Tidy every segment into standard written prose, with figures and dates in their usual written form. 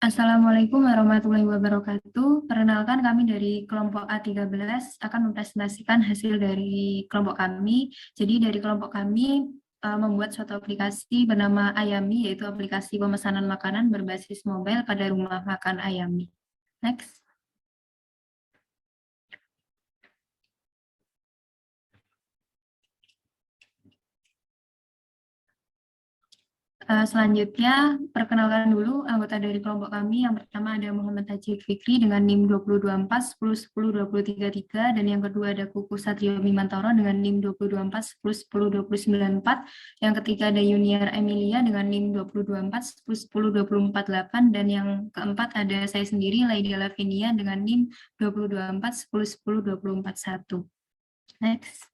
Assalamualaikum warahmatullahi wabarakatuh. Perkenalkan kami dari kelompok A13 akan mempresentasikan hasil dari kelompok kami. Jadi dari kelompok kami membuat suatu aplikasi bernama Ayami, yaitu aplikasi pemesanan makanan berbasis mobile pada rumah makan Ayami. Next. Selanjutnya, perkenalkan dulu anggota dari kelompok kami. Yang pertama ada Muhammad Haji Fikri dengan NIM 2024 10 10 2033, dan yang kedua ada Kuku Satrio Bimantoro dengan NIM 2024 10 10 2094. Yang ketiga ada Yuniar Emilia dengan NIM 2024 10 10 248, dan yang keempat ada saya sendiri Laida Lavinia dengan NIM 2024 10 10 241. Next.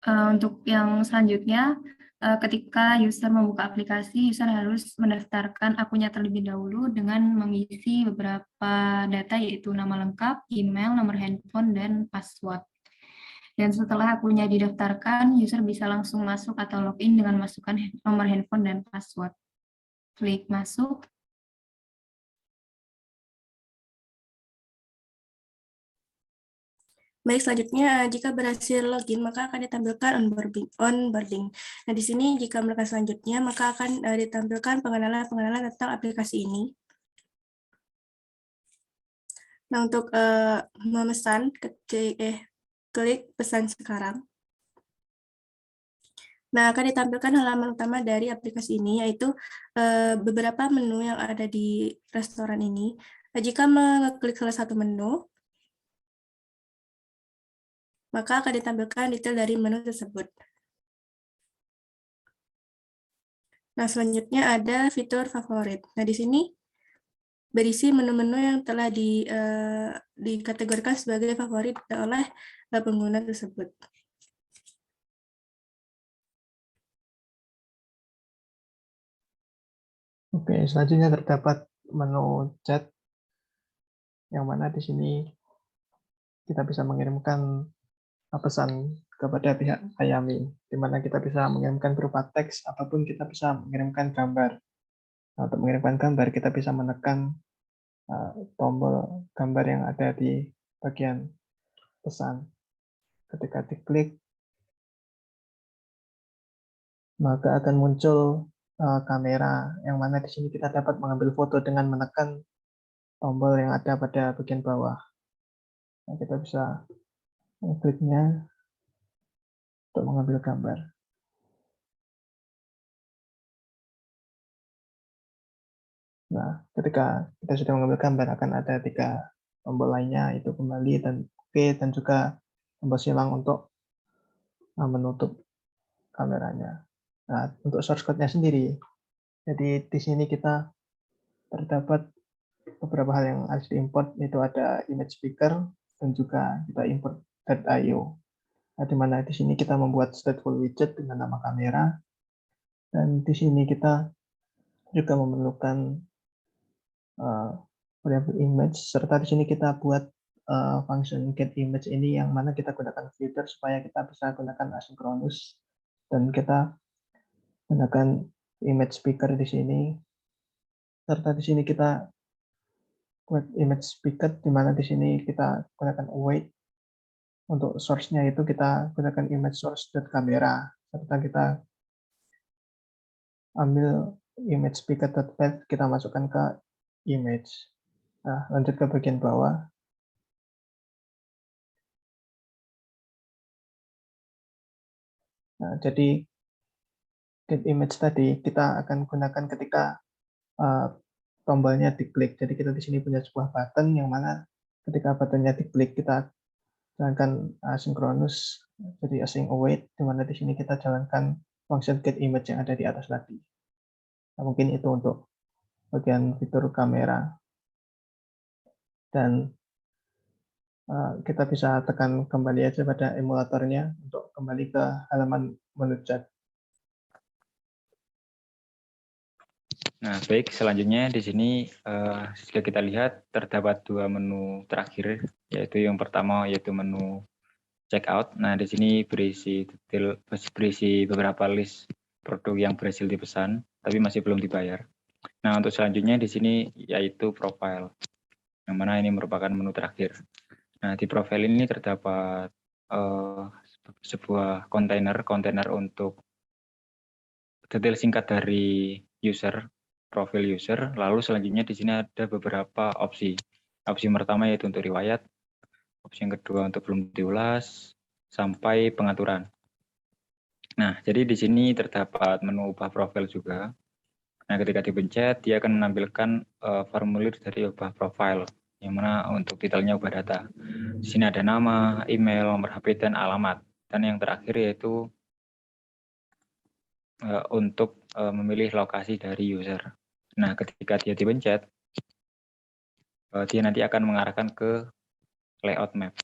Untuk yang selanjutnya, ketika user membuka aplikasi, user harus mendaftarkan akunnya terlebih dahulu dengan mengisi beberapa data, yaitu nama lengkap, email, nomor handphone, dan password. Dan setelah akunnya didaftarkan, user bisa langsung masuk atau login dengan masukkan nomor handphone dan password. Klik masuk. Baik, selanjutnya jika berhasil login maka akan ditampilkan onboarding. Nah, di sini jika melakukan selanjutnya maka akan ditampilkan pengenalan tentang aplikasi ini. Nah, untuk memesan, klik pesan sekarang. Nah, akan ditampilkan halaman utama dari aplikasi ini, yaitu beberapa menu yang ada di restoran ini. Nah, jika mengeklik salah satu menu, maka akan ditampilkan detail dari menu tersebut. Nah, selanjutnya ada fitur favorit. Nah, di sini berisi menu-menu yang telah dikategorikan sebagai favorit oleh pengguna tersebut. Oke, selanjutnya terdapat menu chat, yang mana di sini kita bisa mengirimkan pesan kepada pihak Ayami, di mana kita bisa mengirimkan berupa teks ataupun kita bisa mengirimkan gambar. Nah, untuk mengirimkan gambar, kita bisa menekan tombol gambar yang ada di bagian pesan. Ketika diklik, maka akan muncul kamera, yang mana di sini kita dapat mengambil foto dengan menekan tombol yang ada pada bagian bawah. Nah, kita bisa mengkliknya untuk mengambil gambar. Nah, ketika kita sudah mengambil gambar, akan ada 3 tombol lainnya, yaitu kembali dan oke, dan juga tombol silang untuk menutup kameranya. Nah, untuk source code-nya sendiri, jadi di sini kita terdapat beberapa hal yang harus diimport, yaitu ada image speaker dan juga kita import .io. Nah, di mana di sini kita membuat stateful widget dengan nama kamera, dan di sini kita juga memerlukan variable image, serta di sini kita buat function get image ini, yang mana kita gunakan filter supaya kita bisa gunakan asynchronous, dan kita gunakan image speaker di sini, serta di sini kita buat image speaker, di mana di sini kita gunakan await. Untuk source-nya itu kita gunakan image source.camera, serta kita ambil image speaker.path, kita masukkan ke image. Nah, lanjut ke bagian bawah. Nah, jadi get image tadi kita akan gunakan ketika tombolnya diklik. Jadi kita di sini punya sebuah button, yang mana ketika buttonnya diklik kita jalankan asynchronous, jadi async await, di mana di sini kita jalankan function get image yang ada di atas tadi. Nah, mungkin itu untuk bagian fitur kamera. Dan kita bisa tekan kembali aja pada emulatornya untuk kembali ke halaman menu chat. Nah, baik, selanjutnya di sini sudah kita lihat terdapat dua menu terakhir, yaitu yang pertama yaitu menu checkout. Nah, di sini berisi beberapa list produk yang berhasil dipesan, tapi masih belum dibayar. Nah, untuk selanjutnya di sini yaitu profile, yang mana ini merupakan menu terakhir. Nah, di profile ini terdapat sebuah kontainer untuk detail singkat dari user, profil user. Lalu selanjutnya di sini ada beberapa opsi. Opsi pertama yaitu untuk riwayat, opsi yang kedua untuk belum diulas, sampai pengaturan. Nah, jadi di sini terdapat menu ubah profil juga. Nah, ketika dipencet, dia akan menampilkan formulir dari ubah profil, yang mana untuk detailnya ubah data. Di sini ada nama, email, nomor HP, dan alamat. Dan yang terakhir yaitu untuk memilih lokasi dari user. Nah, ketika dia dipencet, dia nanti akan mengarahkan ke layout map.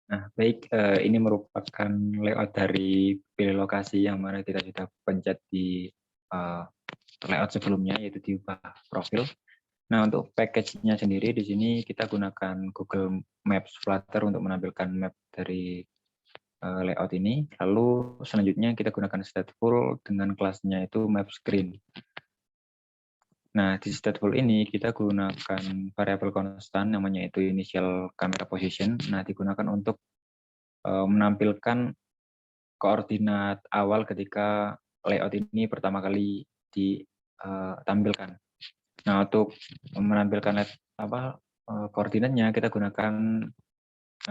Nah, baik, ini merupakan layout dari pilih lokasi yang mana kita sudah pencet di layout sebelumnya, yaitu diubah profil. Nah, untuk package-nya sendiri di sini kita gunakan Google Maps Flutter untuk menampilkan map dari layout ini. Lalu selanjutnya kita gunakan stateful dengan kelasnya itu map screen. Nah, di stateful ini kita gunakan variabel konstan namanya itu initial camera position. Nah, digunakan untuk menampilkan koordinat awal ketika layout ini pertama kali ditampilkan. Nah, untuk menampilkan koordinatnya kita gunakan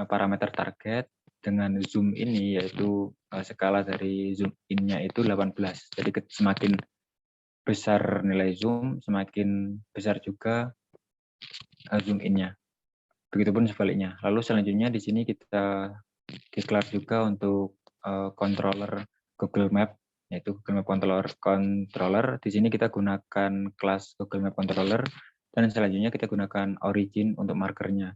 parameter target dengan zoom ini, yaitu skala dari zoom in-nya itu 18. Jadi semakin besar nilai zoom, semakin besar juga zoom in-nya. Begitupun sebaliknya. Lalu selanjutnya di sini kita declare juga untuk controller Google Map, yaitu Google Map controller. Di sini kita gunakan kelas Google Map controller, dan selanjutnya kita gunakan origin untuk markernya.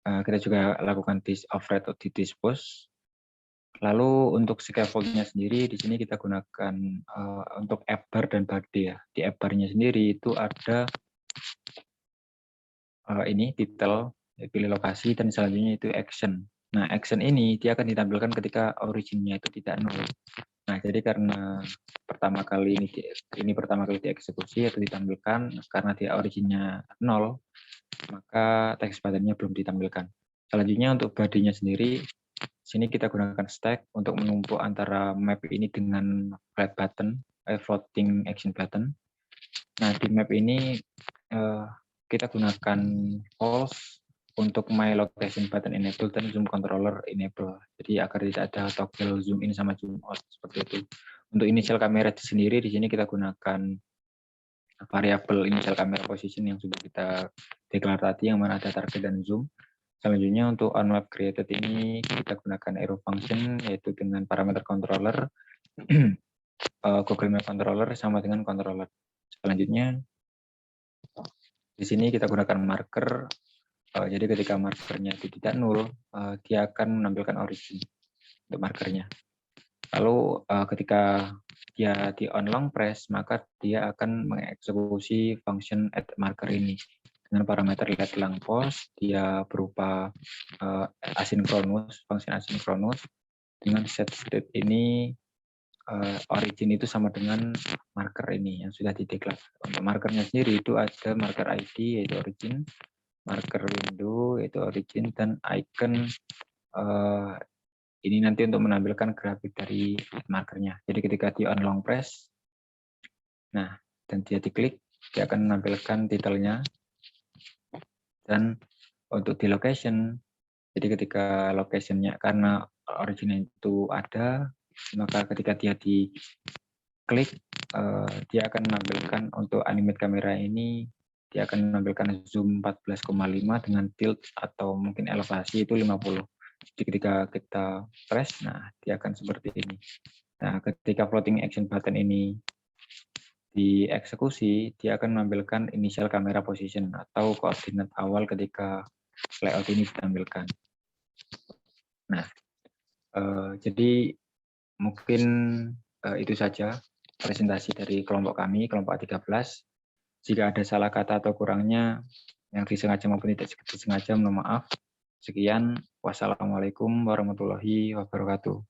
Kita juga lakukan disoffset atau didispose. Lalu untuk scaffold-nya sendiri di sini kita gunakan untuk app bar dan body ya. Di app bar-nya sendiri itu ada ini title, pilih lokasi, dan selanjutnya itu action. Nah, action ini dia akan ditampilkan ketika origin-nya itu tidak nol. Nah, jadi karena pertama kali pertama kali dieksekusi atau ditampilkan karena dia origin-nya nol, maka text button-nya belum ditampilkan. Selanjutnya untuk body-nya sendiri, sini kita gunakan stack untuk menumpuk antara map ini dengan flat button, floating action button. Nah, di map ini kita gunakan false untuk my location button enable dan zoom controller enable. Jadi agar tidak ada toggle zoom in sama zoom out seperti itu. Untuk initial kamera sendiri di sini kita gunakan variabel initial camera position yang sudah kita declare tadi, yang mana ada target dan zoom. Selanjutnya untuk onMap created ini kita gunakan arrow function, yaitu dengan parameter controller Google Map controller sama dengan controller. Selanjutnya di sini kita gunakan marker. Jadi ketika markernya itu tidak nol, dia akan menampilkan origin untuk markernya. Lalu ketika dia di on long press, maka dia akan mengeksekusi function add marker ini dengan parameter let lang pause. Dia berupa asynchronous, function asynchronous. Dengan set state ini origin itu sama dengan marker ini yang sudah dideklar. Untuk markernya sendiri itu ada marker ID yaitu origin, marker window yaitu origin, dan icon ini nanti untuk menampilkan grafik dari markernya. Jadi ketika di on long press, nah dan dia diklik, dia akan menampilkan titelnya. Dan untuk di location, jadi ketika locationnya karena originnya itu ada, maka ketika dia diklik, dia akan menampilkan untuk animate kamera ini, dia akan menampilkan zoom 14,5 dengan tilt atau mungkin elevasi itu 50. Jadi ketika kita press, nah dia akan seperti ini. Nah, ketika floating action button ini dieksekusi, dia akan menampilkan initial camera position atau koordinat awal ketika layout ini ditampilkan. Nah, jadi mungkin itu saja presentasi dari kelompok kami, kelompok 13. Jika ada salah kata atau kurangnya yang disengaja maupun tidak disengaja, mohon maaf. Sekian, wassalamualaikum warahmatullahi wabarakatuh.